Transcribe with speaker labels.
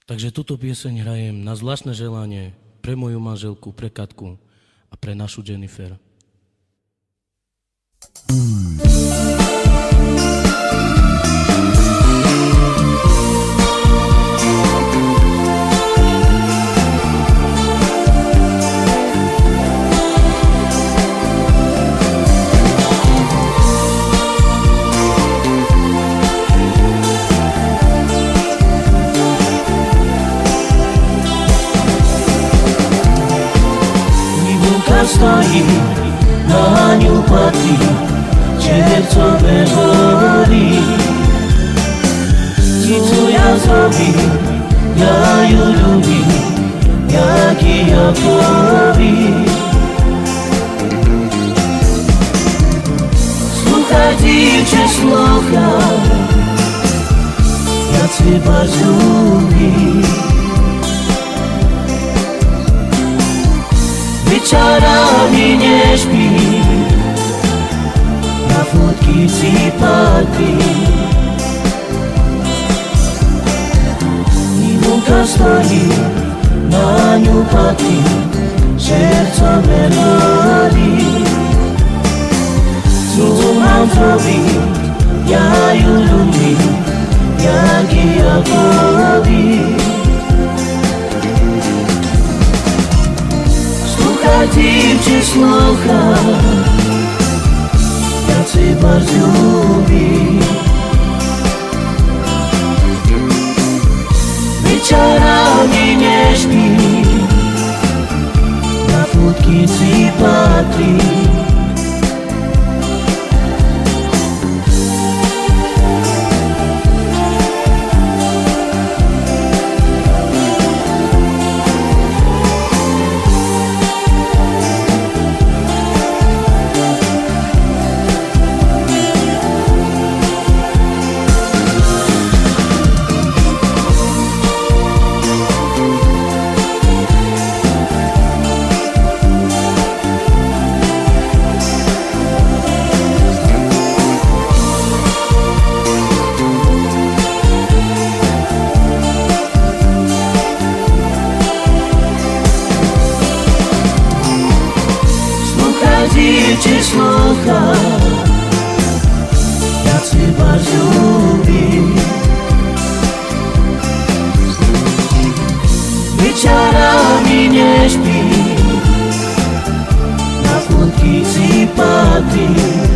Speaker 1: Takže túto pieseň hrajem na zvláštne želanie pre moju manželku, pre Katku a pre našu Jennifer.
Speaker 2: Stojí, na ňu patrí, čercové hory. Ti, co ja zrobím, ja ju ľúbim, jaký ja povím. Слухай, дівче, слухай, я тебе злюбив. Wieczorami nie śpi, na fotki ci patrzy. I muka stoi, na nią patrzy, serce melodii. Co mam zrobić, ja ją lubię, jak ja powiem. Дівче, слухай, я тебе злюбив. Вечорами не śpi, na fotki ci patrzy. Дівче, слухай, я тебе злюбив. Вечорами не śpi, на фотки ci patrzy.